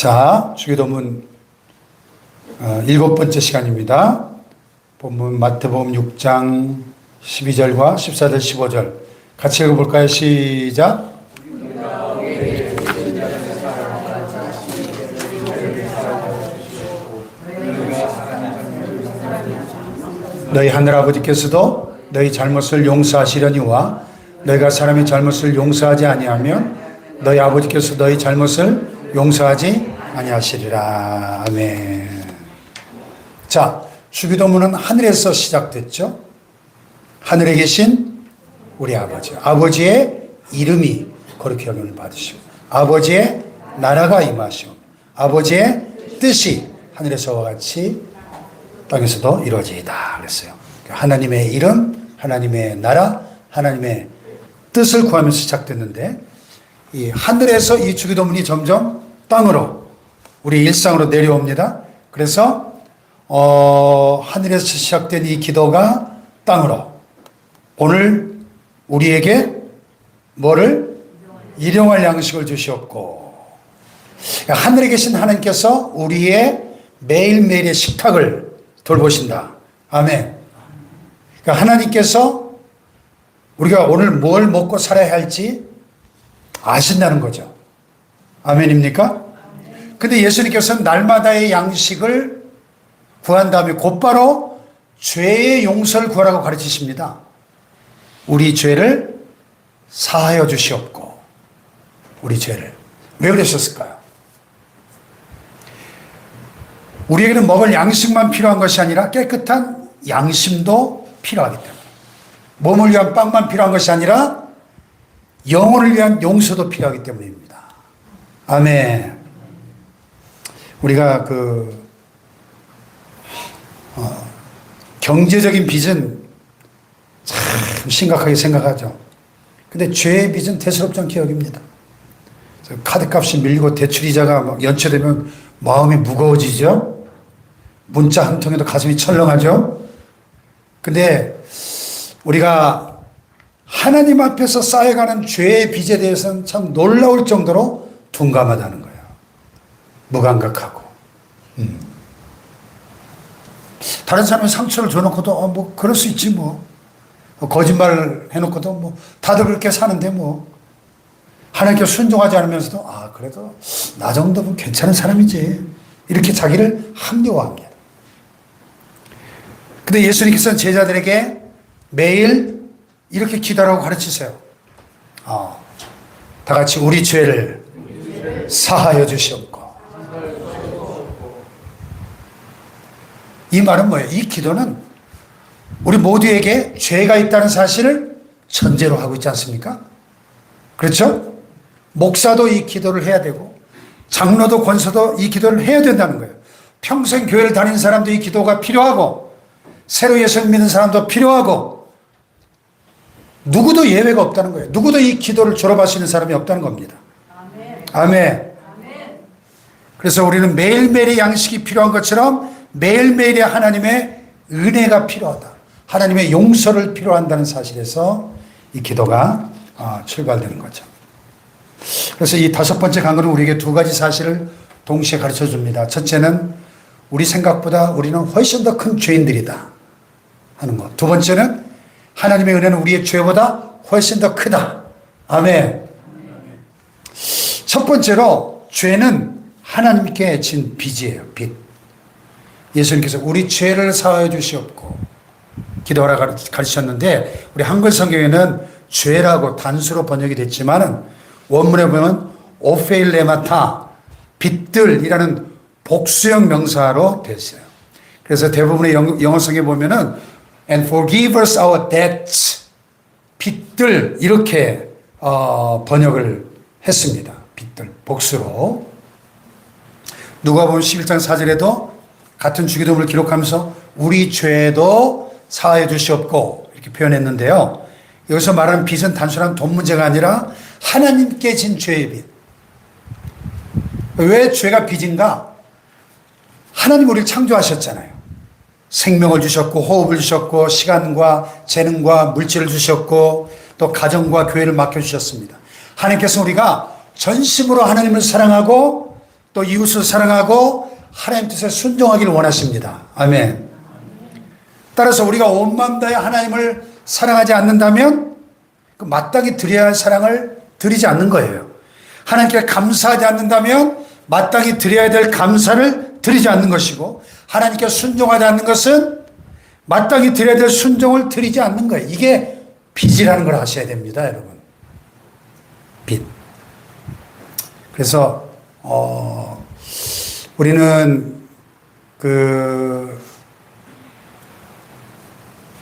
자, 주기도문 7번째 시간입니다. 본문 마태복음 6장 12절과 14절 15절 같이 읽어볼까요? 시작. 너희 하늘아버지께서도 너희 잘못을 용서하시려니와 너희가 사람의 잘못을 용서하지 아니하면 너희 아버지께서 너희 잘못을 용서하지 아니하시리라. 아멘. 자, 주기도문은 하늘에서 시작됐죠. 하늘에 계신 우리 아버지, 아버지의 이름이 거룩히 여김을 받으시고 아버지의 나라가 임하시고 아버지의 뜻이 하늘에서와 같이 땅에서도 이루어지이다 그랬어요. 하나님의 이름, 하나님의 나라, 하나님의 뜻을 구하면서 시작됐는데 이 하늘에서 이 주기도문이 점점 땅으로 우리 일상으로 내려옵니다. 그래서 하늘에서 시작된 이 기도가 땅으로 오늘 우리에게 뭐를? 일용할 양식을 주시옵고, 하늘에 계신 하나님께서 우리의 매일매일의 식탁을 돌보신다. 아멘. 그러니까 하나님께서 우리가 오늘 뭘 먹고 살아야 할지 아신다는 거죠. 아멘입니까? 근데 예수님께서는 날마다의 양식을 구한 다음에 곧바로 죄의 용서를 구하라고 가르치십니다. 우리 죄를 사하여 주시옵고, 우리 죄를. 왜 그러셨을까요? 우리에게는 먹을 양식만 필요한 것이 아니라 깨끗한 양심도 필요하기 때문에, 몸을 위한 빵만 필요한 것이 아니라 영혼을 위한 용서도 필요하기 때문입니다. 아멘. 우리가 경제적인 빚은 참 심각하게 생각하죠. 근데 죄의 빚은 대수롭지 않게 여깁니다. 카드값이 밀리고 대출이자가 막 연체되면 마음이 무거워지죠. 문자 한 통에도 가슴이 철렁하죠. 근데 우리가 하나님 앞에서 쌓여가는 죄의 빚에 대해서는 참 놀라울 정도로 둔감하다는 거예요. 무감각하고. 다른 사람이 상처를 줘놓고도 뭐 그럴 수 있지 뭐. 거짓말을 해놓고도 뭐 다들 그렇게 사는데 뭐. 하나님께 순종하지 않으면서도 그래도 나 정도면 괜찮은 사람이지. 이렇게 자기를 합리화합니다. 근데 예수님께서는 제자들에게 매일 이렇게 기도하라고 가르치세요. 다 같이 우리 죄를 사하여 주시옵고. 이 말은 뭐예요? 이 기도는 우리 모두에게 죄가 있다는 사실을 전제로 하고 있지 않습니까? 그렇죠? 목사도 이 기도를 해야 되고 장로도 권사도 이 기도를 해야 된다는 거예요. 평생 교회를 다니는 사람도 이 기도가 필요하고 새로 예수를 믿는 사람도 필요하고 누구도 예외가 없다는 거예요. 누구도 이 기도를 졸업할 수 있는 사람이 없다는 겁니다. 아멘. 아멘. 그래서 우리는 매일매일의 양식이 필요한 것처럼 매일매일의 하나님의 은혜가 필요하다. 하나님의 용서를 필요한다는 사실에서 이 기도가 출발되는 거죠. 그래서 이 5번째 강론은 우리에게 2가지 사실을 동시에 가르쳐 줍니다. 첫째는 우리 생각보다 우리는 훨씬 더 큰 죄인들이다 하는 것. 2번째는 하나님의 은혜는 우리의 죄보다 훨씬 더 크다. 아멘. 첫 번째로 죄는 하나님께 진 빚이에요. 빚. 예수님께서 우리 죄를 사하여 주시옵고 기도하라 가르치셨는데 우리 한글 성경에는 죄라고 단수로 번역이 됐지만은 원문에 보면 오페일레마타 빚들이라는 복수형 명사로 됐어요. 그래서 대부분의 영어 성경에 보면은 and forgive us our debts 빚들 이렇게 번역을 했습니다. 빚들 복수로. 누가복음 11장 4절에도 같은 주기도문을 기록하면서 우리 죄도 사하여 주시옵고 이렇게 표현했는데요. 여기서 말하는 빚은 단순한 돈 문제가 아니라 하나님께 진 죄의 빚. 왜 죄가 빚인가? 하나님 우리를 창조하셨잖아요. 생명을 주셨고 호흡을 주셨고 시간과 재능과 물질을 주셨고 또 가정과 교회를 맡겨주셨습니다. 하나님께서 우리가 전심으로 하나님을 사랑하고 또 이웃을 사랑하고 하나님 뜻에 순종하기를 원하십니다. 아멘. 따라서 우리가 온 마음 다해 하나님을 사랑하지 않는다면 그 마땅히 드려야 할 사랑을 드리지 않는 거예요. 하나님께 감사하지 않는다면 마땅히 드려야 될 감사를 드리지 않는 것이고, 하나님께 순종하지 않는 것은 마땅히 드려야 될 순종을 드리지 않는 거예요. 이게 빚이라는 걸 아셔야 됩니다, 여러분. 빚. 그래서 우리는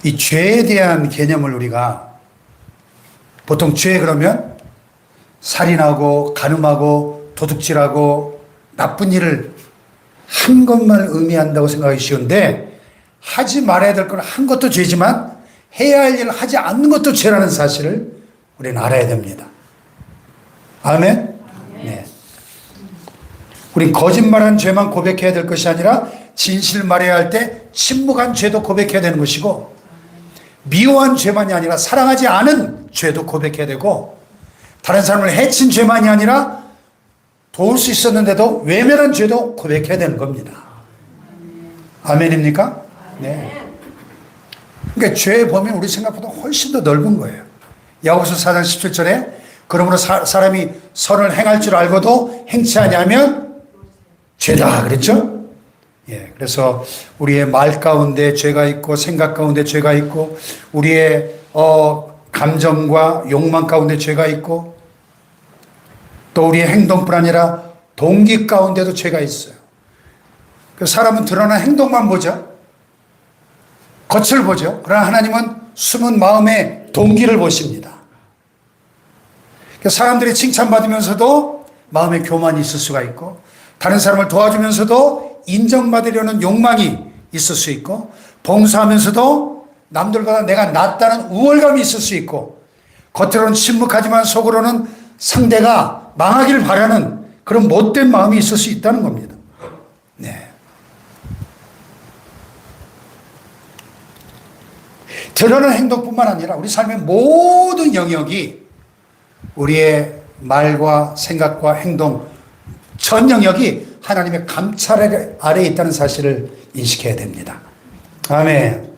이 죄에 대한 개념을 우리가 보통 죄 그러면 살인하고 간음하고 도둑질하고 나쁜 일을 한 것만 의미한다고 생각하기 쉬운데, 하지 말아야 될 걸 한 것도 죄지만 해야 할 일을 하지 않는 것도 죄라는 사실을 우리는 알아야 됩니다. 아멘? 네. 우린 거짓말한 죄만 고백해야 될 것이 아니라 진실 말해야 할 때 침묵한 죄도 고백해야 되는 것이고, 미워한 죄만이 아니라 사랑하지 않은 죄도 고백해야 되고, 다른 사람을 해친 죄만이 아니라 도울 수 있었는데도 외면한 죄도 고백해야 되는 겁니다. 아멘입니까? 네. 그러니까 죄의 범위는 우리 생각보다 훨씬 더 넓은 거예요. 야고보서 4장 17절에 그러므로 사람이 선을 행할 줄 알고도 행치 아니하면 죄다 그랬죠? 예, 그래서 우리의 말 가운데 죄가 있고 생각 가운데 죄가 있고 우리의 감정과 욕망 가운데 죄가 있고 또 우리의 행동뿐 아니라 동기 가운데도 죄가 있어요. 그래서 사람은 드러난 행동만 보죠. 겉을 보죠. 그러나 하나님은 숨은 마음의 동기를 보십니다. 사람들이 칭찬받으면서도 마음에 교만이 있을 수가 있고, 다른 사람을 도와주면서도 인정받으려는 욕망이 있을 수 있고, 봉사하면서도 남들보다 내가 낫다는 우월감이 있을 수 있고, 겉으로는 침묵하지만 속으로는 상대가 망하기를 바라는 그런 못된 마음이 있을 수 있다는 겁니다. 네. 드러나는 행동뿐만 아니라 우리 삶의 모든 영역이, 우리의 말과 생각과 행동 전 영역이 하나님의 감찰 아래에 있다는 사실을 인식해야 됩니다. 아멘.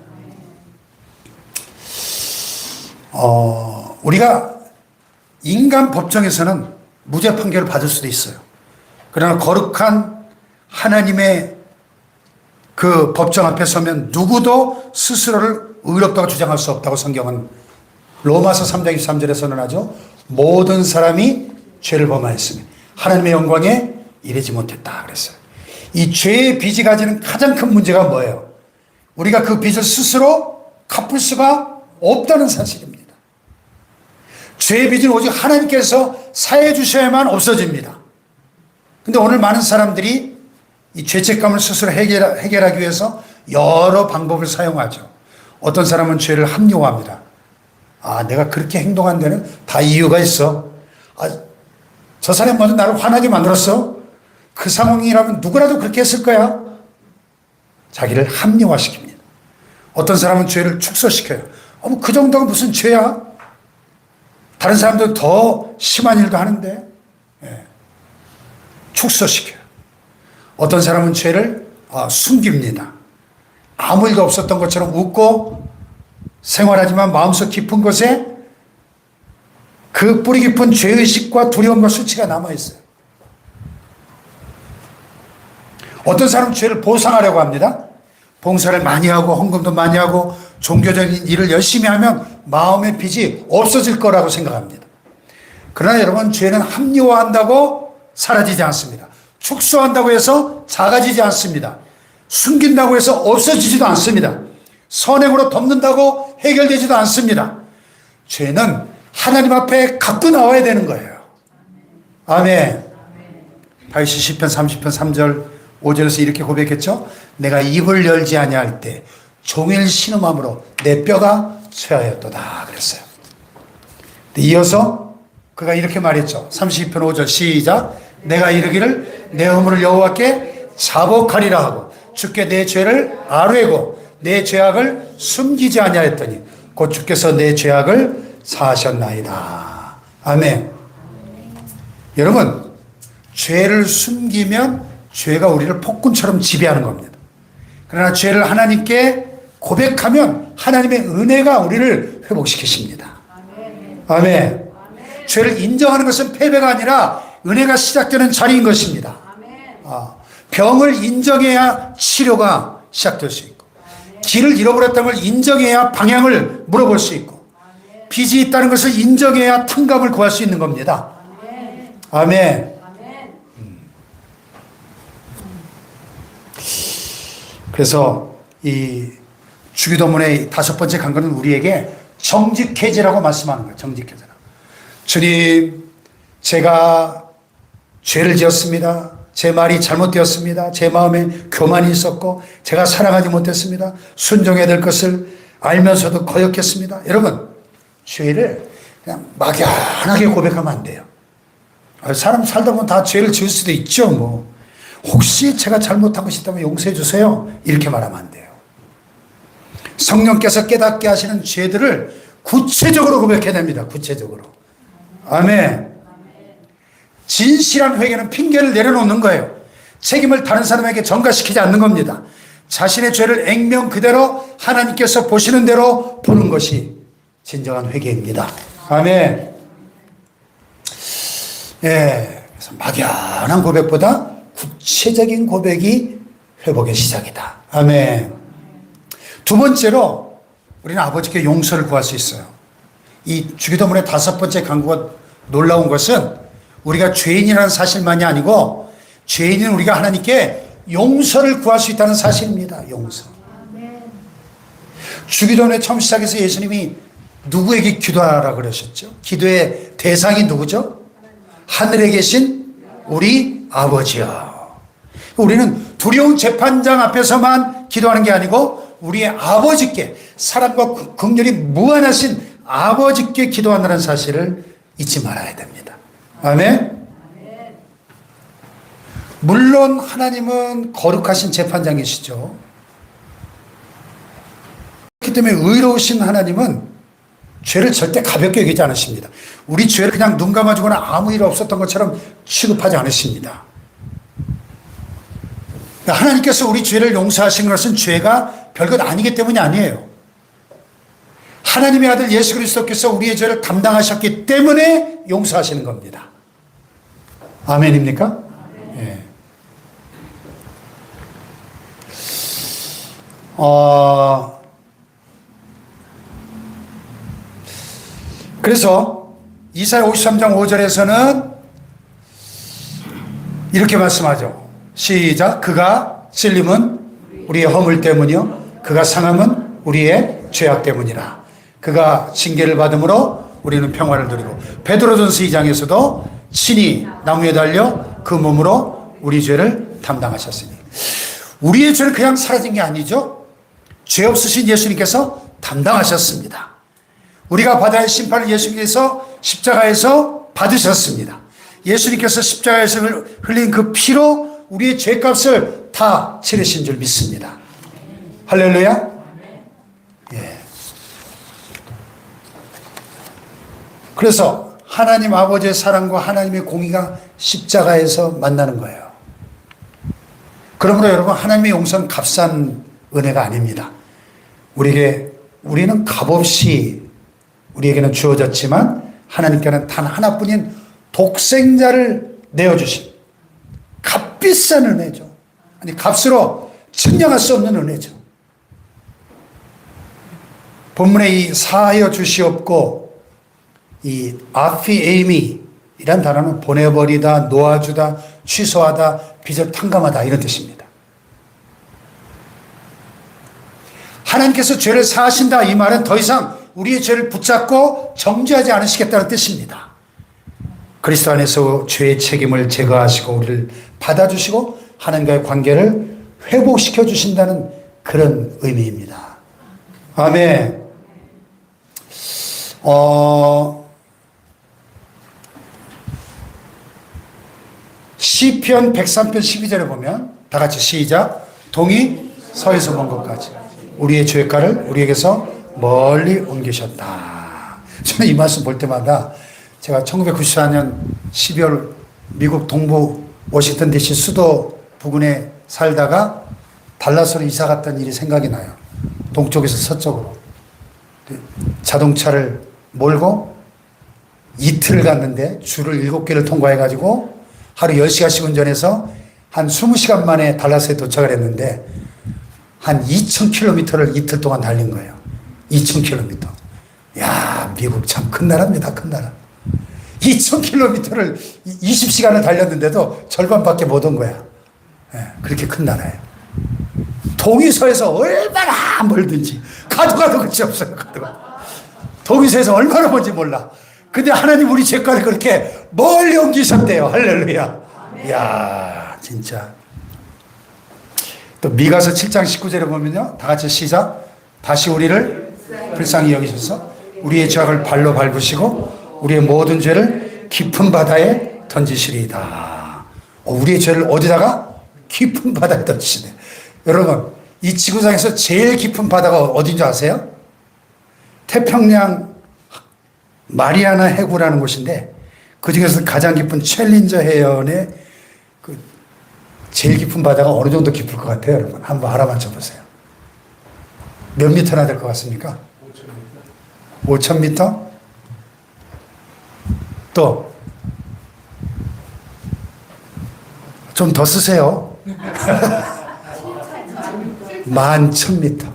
우리가 인간 법정에서는 무죄 판결을 받을 수도 있어요. 그러나 거룩한 하나님의 그 법정 앞에 서면 누구도 스스로를 의롭다고 주장할 수 없다고 성경은 로마서 3장 23절에 선언하죠. 모든 사람이 죄를 범하였으니 하나님의 영광에 이르지 못했다 그랬어요. 이 죄의 빚이 가지는 가장 큰 문제가 뭐예요? 우리가 그 빚을 스스로 갚을 수가 없다는 사실입니다. 죄의 빚은 오직 하나님께서 사해 주셔야만 없어집니다. 근데 오늘 많은 사람들이 이 죄책감을 스스로 해결하기 위해서 여러 방법을 사용하죠. 어떤 사람은 죄를 합리화합니다. 아, 내가 그렇게 행동한 데는 다 이유가 있어. 아, 저 사람이 먼저 나를 화나게 만들었어. 그 상황이라면 누구라도 그렇게 했을 거야. 자기를 합리화시킵니다. 어떤 사람은 죄를 축소시켜요. 그 정도가 무슨 죄야? 다른 사람도 더 심한 일도 하는데. 예. 축소시켜요. 어떤 사람은 죄를 숨깁니다. 아무 일도 없었던 것처럼 웃고 생활하지만 마음속 깊은 곳에 그 뿌리 깊은 죄의식과 두려움과 수치가 남아있어요. 어떤 사람은 죄를 보상하려고 합니다. 봉사를 많이 하고 헌금도 많이 하고 종교적인 일을 열심히 하면 마음의 빚이 없어질 거라고 생각합니다. 그러나 여러분, 죄는 합리화한다고 사라지지 않습니다. 축소한다고 해서 작아지지 않습니다. 숨긴다고 해서 없어지지도 않습니다. 선행으로 덮는다고 해결되지도 않습니다. 죄는 하나님 앞에 갖고 나와야 되는 거예요. 아멘. 다윗이 시편 30편 3절 5절에서 이렇게 고백했죠. 내가 입을 열지 아니할 때 종일 신음함으로 내 뼈가 쇠하였도다 그랬어요. 이어서 그가 이렇게 말했죠. 32편 5절 시작. 내가 이르기를 내 허물을 여호와께 자복하리라 하고 주께 내 죄를 아뢰고 내 죄악을 숨기지 아니하였더니 곧 주께서 내 죄악을 사하셨나이다. 아멘. 여러분, 죄를 숨기면 죄가 우리를 폭군처럼 지배하는 겁니다. 그러나 죄를 하나님께 고백하면 하나님의 은혜가 우리를 회복시키십니다. 아멘. 죄를 인정하는 것은 패배가 아니라 은혜가 시작되는 자리인 것입니다. 병을 인정해야 치료가 시작될 수 있고, 길을 잃어버렸다는 걸 인정해야 방향을 물어볼 수 있고, 빚이 있다는 것을 인정해야 탕감을 구할 수 있는 겁니다. 아멘. 그래서 이 주기도문의 5번째 간거는 우리에게 정직해지라고 말씀하는 거예요. 정직해지라. 주님, 제가 죄를 지었습니다. 제 말이 잘못되었습니다. 제 마음에 교만이 있었고 제가 사랑하지 못했습니다. 순종해야 될 것을 알면서도 거역했습니다. 여러분, 죄를 그냥 막연하게 고백하면 안 돼요. 사람 살다 보면 다 죄를 지을 수도 있죠. 뭐 혹시 제가 잘못한 것이 있다면 용서해 주세요. 이렇게 말하면 안 돼요. 성령께서 깨닫게 하시는 죄들을 구체적으로 고백해야 됩니다. 구체적으로. 아멘. 진실한 회개는 핑계를 내려놓는 거예요. 책임을 다른 사람에게 전가시키지 않는 겁니다. 자신의 죄를 액면 그대로 하나님께서 보시는 대로 보는 것이 진정한 회개입니다. 아멘. 예, 그래서 막연한 고백보다 구체적인 고백이 회복의 시작이다. 아멘. 두 번째로 우리는 아버지께 용서를 구할 수 있어요. 이 주기도문의 5번째 간구가 놀라운 것은 우리가 죄인이라는 사실만이 아니고 죄인인 우리가 하나님께 용서를 구할 수 있다는 사실입니다. 용서. 주기도문의 처음 시작해서 예수님이 누구에게 기도하라 그러셨죠? 기도의 대상이 누구죠? 하늘에 계신 우리 아버지요. 우리는 두려운 재판장 앞에서만 기도하는 게 아니고 우리의 아버지께, 사랑과 긍휼이 무한하신 아버지께 기도한다는 사실을 잊지 말아야 됩니다. 아멘. 물론 하나님은 거룩하신 재판장이시죠. 그렇기 때문에 의로우신 하나님은 죄를 절대 가볍게 여기지 않으십니다. 우리 죄를 그냥 눈 감아주거나 아무 일 없었던 것처럼 취급하지 않으십니다. 하나님께서 우리 죄를 용서하신 것은 죄가 별것 아니기 때문이 아니에요. 하나님의 아들 예수 그리스도께서 우리의 죄를 담당하셨기 때문에 용서하시는 겁니다. 아멘입니까? 예. 그래서 이사야 53장 5절에서는 이렇게 말씀하죠. 시작. 그가 찔림은 우리의 허물 때문이요 그가 상함은 우리의 죄악 때문이라. 그가 징계를 받음으로 우리는 평화를 누리고, 베드로전서 2장에서도 친히 나무에 달려 그 몸으로 우리 죄를 담당하셨으니. 우리의 죄는 그냥 사라진 게 아니죠. 죄 없으신 예수님께서 담당하셨습니다. 우리가 받아야 할 심판을 예수님께서 십자가에서 받으셨습니다. 예수님께서 십자가에서 흘린 그 피로 우리의 죄값을 다 치르신 줄 믿습니다. 할렐루야. 예. 그래서 하나님 아버지의 사랑과 하나님의 공의가 십자가에서 만나는 거예요. 그러므로 여러분, 하나님의 용서는 값싼 은혜가 아닙니다. 우리는 값없이 우리에게는 주어졌지만 하나님께는 단 하나뿐인 독생자를 내어주신 값비싼 은혜죠. 아니, 값으로 측량할 수 없는 은혜죠. 본문에 이 사하여 주시옵고 이 아피에이미 이란 단어는 보내버리다, 놓아주다, 취소하다, 빚을 탕감하다 이런 뜻입니다. 하나님께서 죄를 사하신다 이 말은 더 이상 우리의 죄를 붙잡고 정죄하지 않으시겠다는 뜻입니다. 그리스도 안에서 죄의 책임을 제거하시고 우리를 받아주시고 하나님과의 관계를 회복시켜 주신다는 그런 의미입니다. 아멘. 시편 103편 12절에 보면 다 같이 시작. 동이 서에서 먼 것까지 우리의 죄가를 우리에게서 멀리 옮기셨다. 저는 이 말씀 볼 때마다 제가 1994년 12월 미국 동부 워싱턴 DC 수도 부근에 살다가 달라스로 이사 갔던 일이 생각이 나요. 동쪽에서 서쪽으로. 자동차를 몰고 이틀을 갔는데 줄을 7개를 통과해가지고 하루 10시간씩 운전해서 한 20시간 만에 달라스에 도착을 했는데 한 2,000km를 이틀 동안 달린 거예요. 2,000km. 야, 미국 참 큰 나라입니다. 큰 나라. 2,000km를 20시간을 달렸는데도 절반밖에 못 온 거야. 그렇게 큰 나라예요. 동의서에서 얼마나 멀든지 가도 끝이 없어요. 가도. 동의서에서 얼마나 먼지 몰라. 근데 하나님 우리 죄가를 그렇게 멀리 옮기셨대요. 할렐루야. 이야, 진짜. 또 미가서 7장 19절에 보면요. 다 같이 시작. 다시 우리를 불쌍히 여기셔서 우리의 죄악을 발로 밟으시고 우리의 모든 죄를 깊은 바다에 던지시리이다. 우리의 죄를 어디다가? 깊은 바다에 던지시네. 여러분, 이 지구상에서 제일 깊은 바다가 어딘 줄 아세요? 태평양 마리아나 해구라는 곳인데 그 중에서 가장 깊은 챌린저 해연의 그 제일 깊은 바다가 어느 정도 깊을 것 같아요, 여러분? 한번 알아맞혀 보세요. 몇 미터나 될 것 같습니까? 5,000m? 또 좀 더 쓰세요. 11,000m.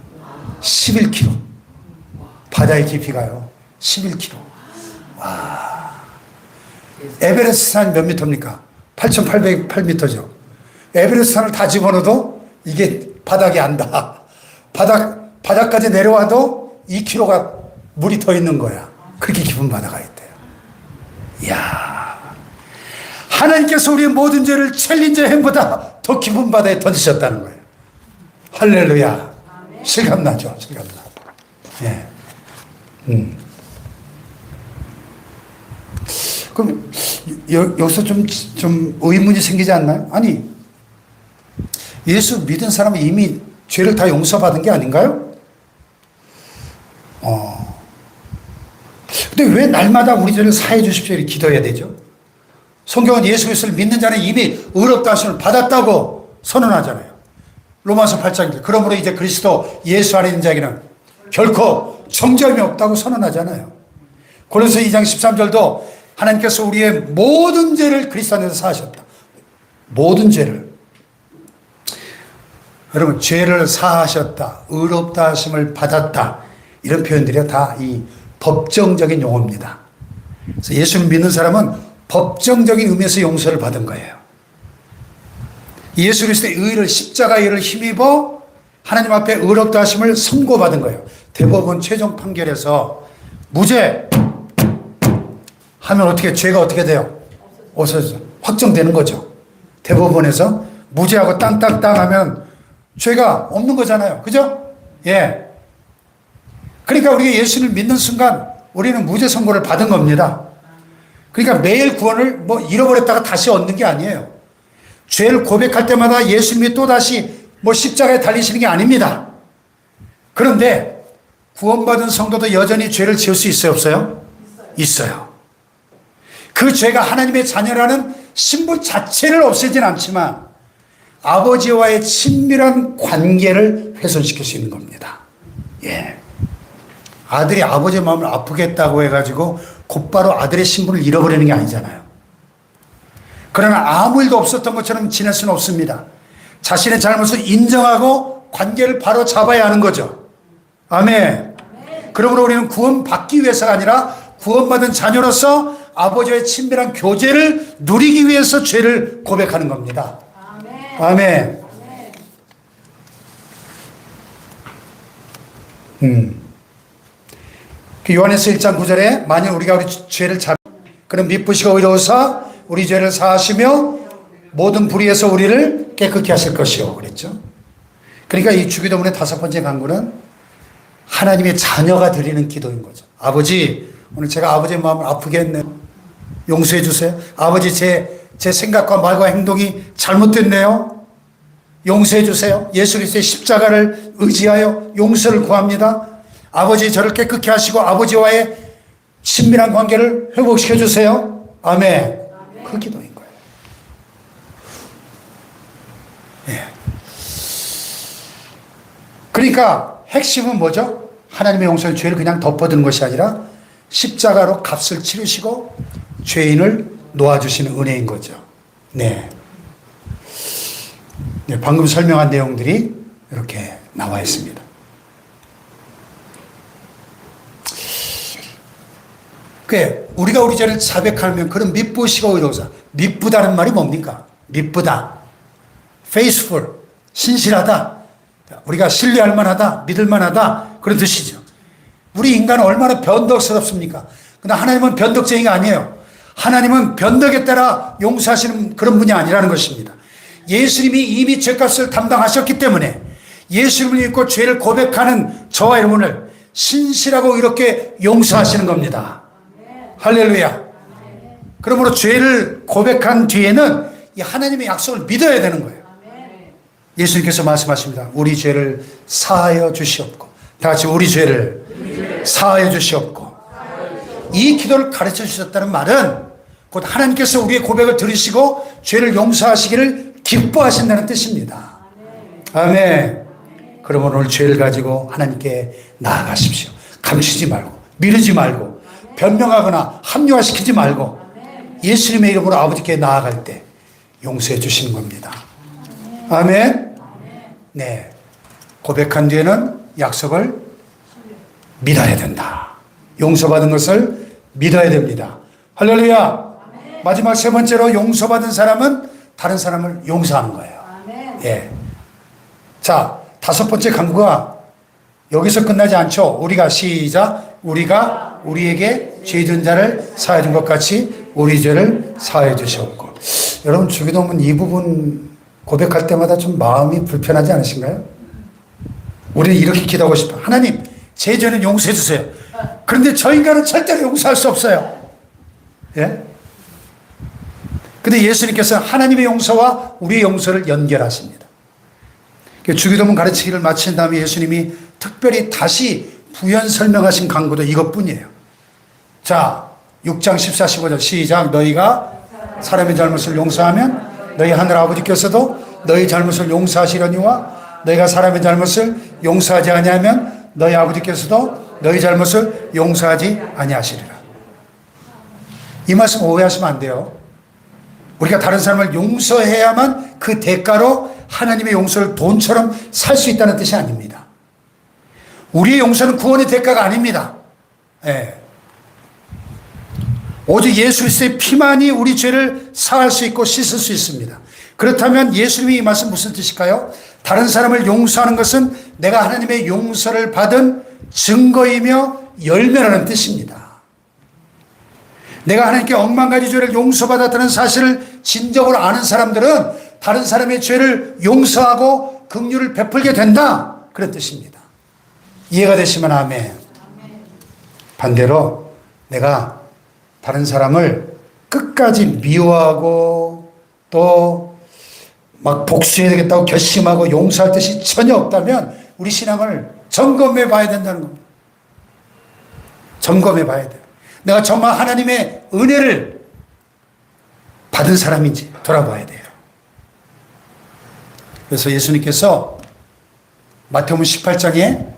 11km. 바다의 깊이가요. 11km. 와. 에베레스트 산 몇 미터입니까? 8,808m죠. 에베레스트 산을 다 집어넣어도 이게 바닥이 안 닿아. 바닥까지 내려와도 2km가 물이 더 있는 거야. 그렇게 깊은 바다가 있대요. 이야. 하나님께서 우리의 모든 죄를 챌린저 햄보다 더 깊은 바다에 던지셨다는 거예요. 할렐루야. 실감나죠? 실감나. 예. 그럼 여기서 좀 의문이 생기지 않나요? 아니, 예수 믿은 사람은 이미 죄를 다 용서받은 게 아닌가요? 근데 왜 날마다 우리 죄를 사해 주십시오 이렇게 기도해야 되죠? 성경은 예수 그리스도를 믿는 자는 이미 의롭다 하심을 받았다고 선언하잖아요. 로마서 8장. 그러므로 이제 그리스도 예수 안에 있는 자에게는 결코 정죄함이 없다고 선언하잖아요. 고린도서 2장 13절도 하나님께서 우리의 모든 죄를 그리스도 안에서 사하셨다. 모든 죄를. 여러분, 죄를 사하셨다, 의롭다 하심을 받았다, 이런 표현들이 다 이 법정적인 용어입니다. 그래서 예수를 믿는 사람은 법정적인 의미에서 용서를 받은 거예요. 예수 그리스도의 의를, 십자가의 의를 힘입어 하나님 앞에 의롭다 하심을 선고받은 거예요. 대법원 최종 판결에서 무죄 하면 어떻게, 죄가 어떻게 돼요? 없어져. 확정되는 거죠. 대법원에서 무죄하고 땅땅땅 하면 죄가 없는 거잖아요. 그죠? 예. 그러니까 우리가 예수를 믿는 순간 우리는 무죄 선고를 받은 겁니다. 그러니까 매일 구원을 잃어버렸다가 다시 얻는 게 아니에요. 죄를 고백할 때마다 예수님이 또다시 십자가에 달리시는 게 아닙니다. 그런데 구원받은 성도도 여전히 죄를 지을 수 있어요, 없어요? 있어요. 그 죄가 하나님의 자녀라는 신분 자체를 없애진 않지만 아버지와의 친밀한 관계를 훼손시킬 수 있는 겁니다. 예. 아들이 아버지의 마음을 아프겠다고 해가지고 곧바로 아들의 신분을 잃어버리는 게 아니잖아요. 그러나 아무 일도 없었던 것처럼 지낼 수는 없습니다. 자신의 잘못을 인정하고 관계를 바로 잡아야 하는 거죠. 아멘. 그러므로 우리는 구원받기 위해서가 아니라 구원받은 자녀로서 아버지와의 친밀한 교제를 누리기 위해서 죄를 고백하는 겁니다. 아멘. 요한에서 1장 9절에 만일 우리가 우리 죄를 그럼 미쁘시고 의로우사 우리 죄를 사하시며 모든 불의에서 우리를 깨끗게 하실 것이요 그랬죠. 그러니까 이 주기도문의 5번째 간구는 하나님의 자녀가 드리는 기도인 거죠. 아버지, 오늘 제가 아버지의 마음을 아프게 했네요. 용서해 주세요. 아버지, 제 생각과 말과 행동이 잘못됐네요. 용서해 주세요. 예수 그리스도의 십자가를 의지하여 용서를 구합니다. 아버지, 저를 깨끗게 하시고 아버지와의 친밀한 관계를 회복시켜 주세요. 아멘. 그 기도인 거예요. 예. 그러니까 핵심은 뭐죠? 하나님의 용서는 죄를 그냥 덮어두는 것이 아니라 십자가로 값을 치르시고 죄인을 놓아주시는 은혜인 거죠. 네. 네, 방금 설명한 내용들이 이렇게 나와 있습니다. 우리가 우리 죄를 자백하면 그런 미쁘시고 의로우사. 미쁘다는 말이 뭡니까? 미쁘다. faithful. 신실하다. 우리가 신뢰할 만하다. 믿을 만하다. 그런 뜻이죠. 우리 인간은 얼마나 변덕스럽습니까? 그러나 하나님은 변덕쟁이가 아니에요. 하나님은 변덕에 따라 용서하시는 그런 분이 아니라는 것입니다. 예수님이 이미 죄값을 담당하셨기 때문에 예수님을 믿고 죄를 고백하는 저와 여러분을 신실하고 이렇게 용서하시는 겁니다. 할렐루야. 그러므로 죄를 고백한 뒤에는 이 하나님의 약속을 믿어야 되는 거예요. 예수님께서 말씀하십니다. 우리 죄를 사하여 주시옵고. 다 같이 우리 죄를 사하여 주시옵고. 이 기도를 가르쳐 주셨다는 말은 곧 하나님께서 우리의 고백을 들으시고 죄를 용서하시기를 기뻐하신다는 뜻입니다. 아멘. 그러면 오늘 죄를 가지고 하나님께 나아가십시오. 감추지 말고, 미루지 말고, 변명하거나 합리화시키지 말고 예수님의 이름으로 아버지께 나아갈 때 용서해 주시는 겁니다. 아멘. 네. 고백한 뒤에는 약속을 믿어야 된다. 용서받은 것을 믿어야 됩니다. 할렐루야. 마지막 세 번째로 용서받은 사람은 다른 사람을 용서하는 거예요. 예. 자, 다섯 번째 강구가 여기서 끝나지 않죠. 우리가 시작. 우리가 우리에게 죄진 자를 사하여 준 것 같이 우리 죄를 사하여 주시옵고. 여러분 주기도문 이 부분 고백할 때마다 좀 마음이 불편하지 않으신가요? 우리는 이렇게 기도하고 싶어요. 하나님, 제 죄는 용서해 주세요. 그런데 저 인간은 절대로 용서할 수 없어요. 예? 근데 예수님께서 하나님의 용서와 우리의 용서를 연결하십니다. 주기도문 가르치기를 마친 다음에 예수님이 특별히 다시 부연 설명하신 강구도 이것뿐이에요. 자, 6장 14, 15절 시작. 너희가 사람의 잘못을 용서하면 너희 하늘 아버지께서도 너희 잘못을 용서하시려니와 너희가 사람의 잘못을 용서하지 아니하면 너희 아버지께서도 너희 잘못을 용서하지 아니하시리라. 이 말씀 오해하시면 안 돼요. 우리가 다른 사람을 용서해야만 그 대가로 하나님의 용서를 돈처럼 살 수 있다는 뜻이 아닙니다. 우리의 용서는 구원의 대가가 아닙니다. 예. 오직 예수 그리스도의 피만이 우리 죄를 사할 수 있고 씻을 수 있습니다. 그렇다면 예수님이 이 말씀 무슨 뜻일까요? 다른 사람을 용서하는 것은 내가 하나님의 용서를 받은 증거이며 열매라는 뜻입니다. 내가 하나님께 억만 가지 죄를 용서받았다는 사실을 진정으로 아는 사람들은 다른 사람의 죄를 용서하고 긍휼을 베풀게 된다. 그런 뜻입니다. 이해가 되시면 아멘. 반대로 내가 다른 사람을 끝까지 미워하고 또 막 복수해야 되겠다고 결심하고 용서할 뜻이 전혀 없다면 우리 신앙을 점검해 봐야 된다는 겁니다. 점검해 봐야 돼요. 내가 정말 하나님의 은혜를 받은 사람인지 돌아봐야 돼요. 그래서 예수님께서 마태복음 18장에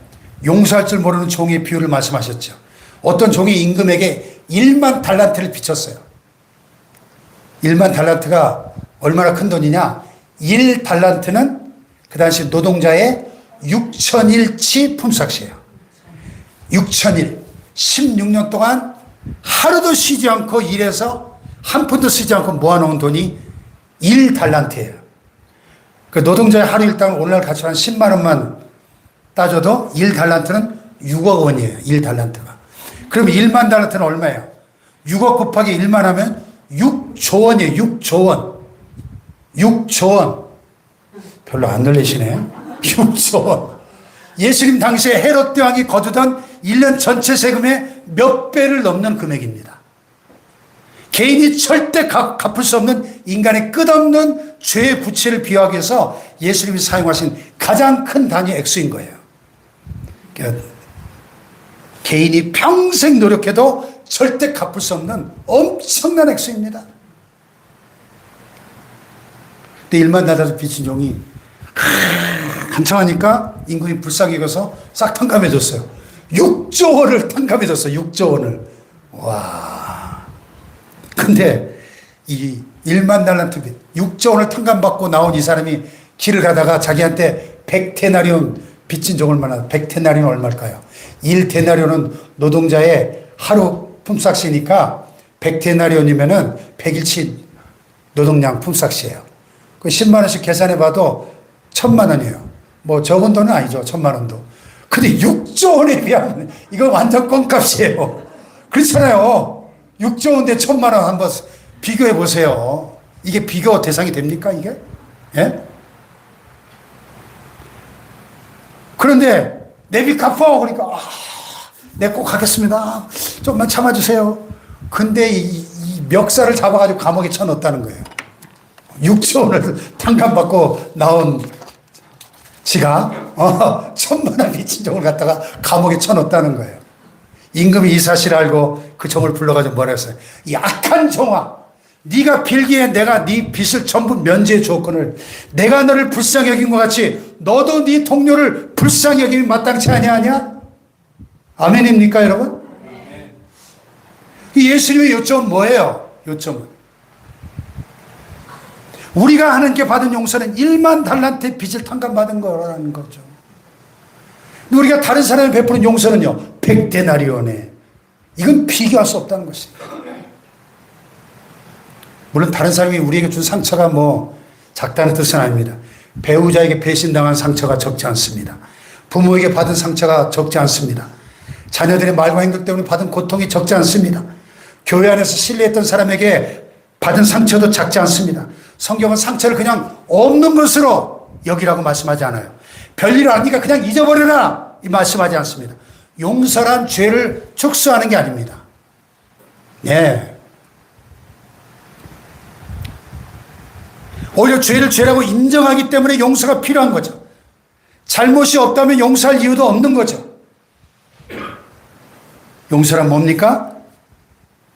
용서할 줄 모르는 종의 비유를 말씀하셨죠. 어떤 종이 임금에게 1만 달란트를 비쳤어요. 1만 달란트가 얼마나 큰 돈이냐? 1달란트는 그 당시 노동자의 6,000일치 품삯이에요. 6,000일. 16년 동안 하루도 쉬지 않고 일해서 한 푼도 쓰지 않고 모아놓은 돈이 1달란트예요. 그 노동자의 하루 일당을 오늘날 가치로 한 10만 원만 따져도 1달란트는 6억 원이에요. 1달란트가. 그럼 1만 달란트는 얼마예요? 6억 곱하기 1만 하면 6조 원이에요. 6조 원. 6조 원. 별로 안 놀라시네요. 6조 원. 예수님 당시에 헤롯 왕이 거두던 1년 전체 세금의 몇 배를 넘는 금액입니다. 개인이 절대 갚을 수 없는 인간의 끝없는 죄의 부채를 비하하기 위해서 예수님이 사용하신 가장 큰 단위 액수인 거예요. 그러니까 개인이 평생 노력해도 절대 갚을 수 없는 엄청난 액수입니다. 근데 1만 달란트 빚진 종이 한참 하니까 임금이 불쌍히 여겨서 싹 탕감해줬어요. 6조 원을 탕감해줬어요. 6조 원을. 와. 근데 이 1만 달란트 빚, 6조 원을 탕감받고 나온 이 사람이 길을 가다가 자기한테 100데나리온 빚진 적 얼마나, 100데나리온 얼마일까요? 1데나리온은 노동자의 하루 품삯이니까 100데나리온이면은 100일치 노동량 품삯이에요. 그 10만 원씩 계산해 봐도 1000만 원이에요. 뭐 적은 돈은 아니죠. 1000만 원도. 근데 6조 원에 비하면 이거 완전 껌값이에요. 그렇잖아요. 6조 원대 1000만 원 한번 비교해 보세요. 이게 비교 대상이 됩니까, 이게? 예? 그런데 내비 갚아. 그러니까, 네, 꼭 하겠습니다. 좀만 참아주세요. 근데 이 멱살을 잡아가지고 감옥에 쳐넣었다는 거예요. 6조 원을 탕감받고 나온 지가 1000만 원 빚진 종을 갖다가 감옥에 쳐넣었다는 거예요. 임금이 이 사실을 알고 그 종을 불러가지고 뭐라 했어요? 이 악한 종아, 네가 빌기에 내가 네 빚을 전부 면제해 주었거늘 내가 너를 불쌍히 여긴 것 같이 너도 네 동료를 불쌍히 여김이 마땅치 아니하냐? 아멘입니까, 여러분? 이 예수님의 요점은 뭐예요? 요점은 우리가 하나님께 받은 용서는 1만 달란트의 빚을 탕감받은 거라는 거죠. 우리가 다른 사람에 베푸는 용서는요, 100데나리온에. 이건 비교할 수 없다는 것입니다. 물론 다른 사람이 우리에게 준 상처가 뭐 작다는 뜻은 아닙니다. 배우자에게 배신당한 상처가 적지 않습니다. 부모에게 받은 상처가 적지 않습니다. 자녀들의 말과 행동 때문에 받은 고통이 적지 않습니다. 교회 안에서 신뢰했던 사람에게 받은 상처도 작지 않습니다. 성경은 상처를 그냥 없는 것으로 여기라고 말씀하지 않아요. 별일 아니니까 그냥 잊어버려라 이 말씀하지 않습니다. 용서란 죄를 축소하는 게 아닙니다. 네. 오히려 죄를 죄라고 인정하기 때문에 용서가 필요한 거죠. 잘못이 없다면 용서할 이유도 없는 거죠. 용서란 뭡니까?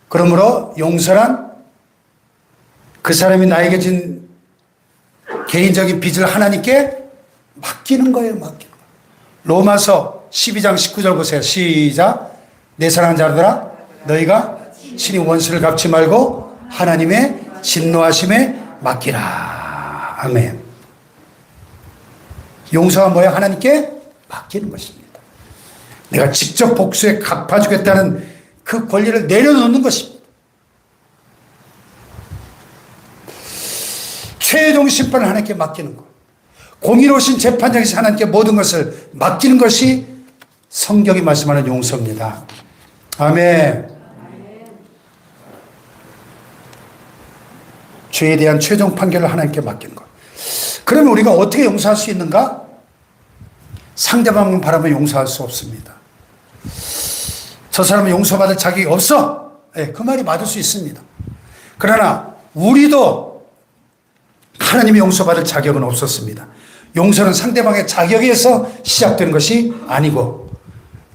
그러므로 용서란 그 사람이 나에게 진 개인적인 빚을 하나님께 맡기는 거예요. 맡기는 거예요. 로마서 12장 19절 보세요. 시작. 내 사랑하는 자들아 너희가 친히 원수를 갚지 말고 하나님의 진노하심에 맡기라. 아멘. 용서가 뭐야? 하나님께 맡기는 것입니다. 내가 직접 복수에 갚아주겠다는 그 권리를 내려놓는 것입니다. 최종 심판을 하나님께 맡기는 것. 공의로우신 재판장이신 하나님께 모든 것을 맡기는 것이 성경이 말씀하는 용서입니다. 아멘. 죄에 대한 최종 판결을 하나님께 맡기는 것. 그러면 우리가 어떻게 용서할 수 있는가? 상대방을 바라보며 용서할 수 없습니다. 저 사람은 용서받을 자격이 없어. 네, 그 말이 맞을 수 있습니다. 그러나 우리도 하나님의 용서받을 자격은 없었습니다. 용서는 상대방의 자격에서 시작되는 것이 아니고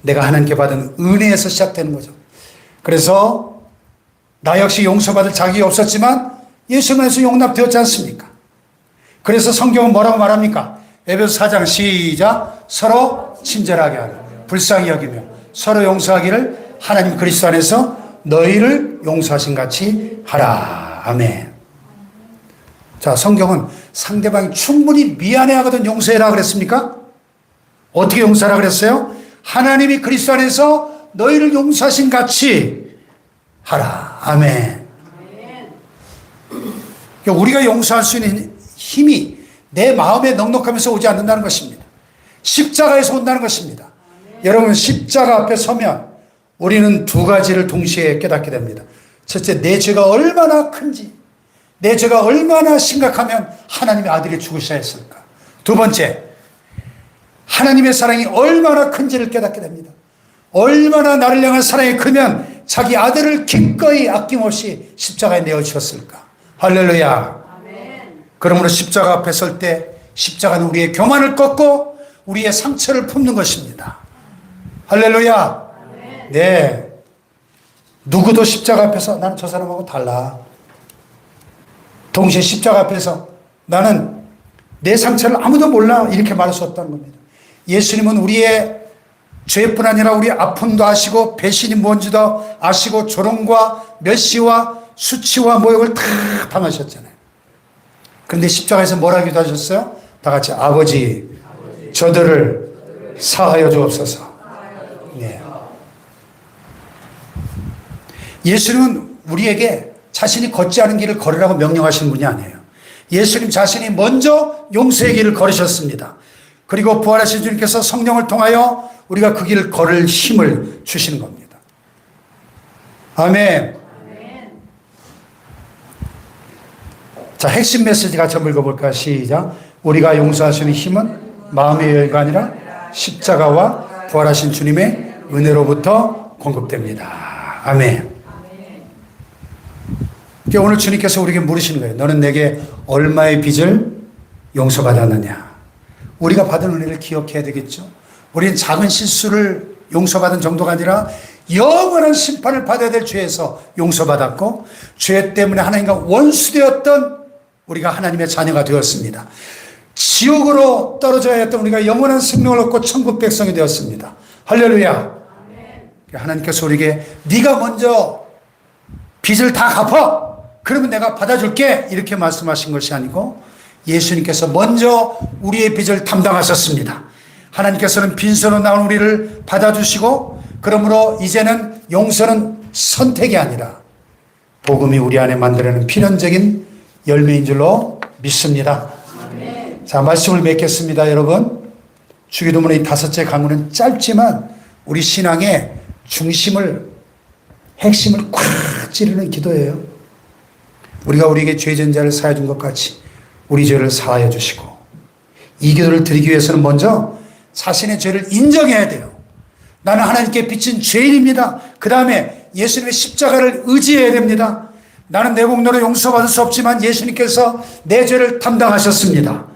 내가 하나님께 받은 은혜에서 시작되는 거죠. 그래서 나 역시 용서받을 자격이 없었지만 예수님에서 용납되었지 않습니까? 그래서 성경은 뭐라고 말합니까? 에베소 4장 시작. 서로 친절하게 하라. 불쌍히 여기며 서로 용서하기를 하나님 그리스도 안에서 너희를 용서하신 같이 하라. 아멘. 자, 성경은 상대방이 충분히 미안해하거든 용서해라 그랬습니까? 어떻게 용서하라 그랬어요? 하나님이 그리스도 안에서 너희를 용서하신 같이 하라. 아멘. 우리가 용서할 수 있는 힘이 내 마음에 넉넉하면서 오지 않는다는 것입니다. 십자가에서 온다는 것입니다. 여러분, 십자가 앞에 서면 우리는 두 가지를 동시에 깨닫게 됩니다. 첫째, 내 죄가 얼마나 큰지, 내 죄가 얼마나 심각하면 하나님의 아들이 죽으셔야 했을까. 두 번째, 하나님의 사랑이 얼마나 큰지를 깨닫게 됩니다. 얼마나 나를 향한 사랑이 크면 자기 아들을 기꺼이 아낌없이 십자가에 내어주셨을까. 할렐루야. 아멘. 그러므로 십자가 앞에 설 때 십자가는 우리의 교만을 꺾고 우리의 상처를 품는 것입니다. 할렐루야. 아멘. 네. 누구도 십자가 앞에서 나는 저 사람하고 달라. 동시에 십자가 앞에서 나는 내 상처를 아무도 몰라 이렇게 말할 수 없다는 겁니다. 예수님은 우리의 죄뿐 아니라 우리 아픔도 아시고 배신이 뭔지도 아시고 조롱과 멸시와 수치와 모욕을 다 당하셨잖아요. 그런데 십자가에서 뭐라 기도하셨어요? 다 같이 아버지 저들을 사하여 주옵소서. 네. 예수님은 우리에게 자신이 걷지 않은 길을 걸으라고 명령하시는 분이 아니에요. 예수님 자신이 먼저 용서의 길을 걸으셨습니다. 그리고 부활하신 주님께서 성령을 통하여 우리가 그 길을 걸을 힘을 주시는 겁니다. 아멘. 자, 핵심 메시지 같이 한번 읽어볼까? 시작. 우리가 용서하시는 힘은 마음의 여유가 아니라 십자가와 부활하신 주님의 은혜로부터 공급됩니다. 아멘. 오늘 주님께서 우리에게 물으시는 거예요. 너는 내게 얼마의 빚을 용서받았느냐? 우리가 받은 은혜를 기억해야 되겠죠. 우리는 작은 실수를 용서받은 정도가 아니라 영원한 심판을 받아야 될 죄에서 용서받았고, 죄 때문에 하나님과 원수되었던 우리가 하나님의 자녀가 되었습니다. 지옥으로 떨어져야 했던 우리가 영원한 생명을 얻고 천국 백성이 되었습니다. 할렐루야. 하나님께서 우리에게 네가 먼저 빚을 다 갚아, 그러면 내가 받아줄게, 이렇게 말씀하신 것이 아니고 예수님께서 먼저 우리의 빚을 담당하셨습니다. 하나님께서는 빈손으로 나온 우리를 받아주시고, 그러므로 이제는 용서는 선택이 아니라 복음이 우리 안에 만들어내는 필연적인 열매인 줄로 믿습니다. 아멘. 자, 말씀을 맺겠습니다. 여러분, 주기도문의 5째 강문은 짧지만 우리 신앙의 중심을, 핵심을 꽉 찌르는 기도예요. 우리가 우리에게 죄진 자를 사하여 준 것 같이 우리 죄를 사하여 주시고, 이 기도를 드리기 위해서는 먼저 자신의 죄를 인정해야 돼요. 나는 하나님께 빚진 죄인입니다. 그 다음에 예수님의 십자가를 의지해야 됩니다. 나는 내 공로로 용서받을 수 없지만 예수님께서 내 죄를 담당하셨습니다.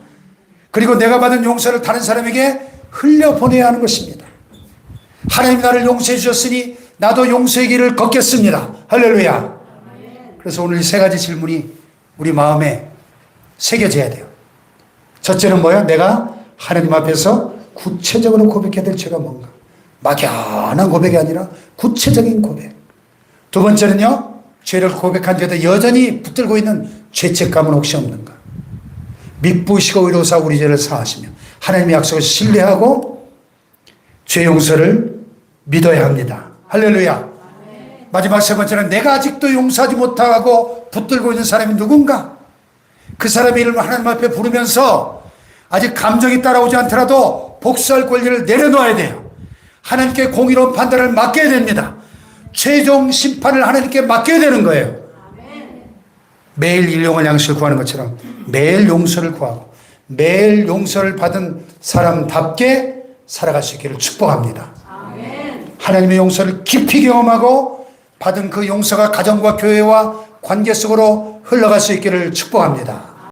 그리고 내가 받은 용서를 다른 사람에게 흘려보내야 하는 것입니다. 하나님이 나를 용서해 주셨으니 나도 용서의 길을 걷겠습니다. 할렐루야. 그래서 오늘 이 3가지 질문이 우리 마음에 새겨져야 돼요. 첫째는 뭐예요? 내가 하나님 앞에서 구체적으로 고백해야 될 죄가 뭔가? 막연한 고백이 아니라 구체적인 고백. 두 번째는요, 죄를 고백한 뒤에도 여전히 붙들고 있는 죄책감은 혹시 없는가? 미쁘시고 의로우사 우리 죄를 사하시며 하나님의 약속을 신뢰하고 죄 용서를 믿어야 합니다. 할렐루야. 마지막 3번째는 내가 아직도 용서하지 못하고 붙들고 있는 사람이 누군가? 그 사람의 이름을 하나님 앞에 부르면서 아직 감정이 따라오지 않더라도 복수할 권리를 내려놓아야 돼요. 하나님께 공의로운 판단을 맡겨야 됩니다. 최종 심판을 하나님께 맡겨야 되는 거예요. 매일 일용할 양식을 구하는 것처럼 매일 용서를 구하고 매일 용서를 받은 사람답게 살아갈 수 있기를 축복합니다. 하나님의 용서를 깊이 경험하고 받은 그 용서가 가정과 교회와 관계 속으로 흘러갈 수 있기를 축복합니다.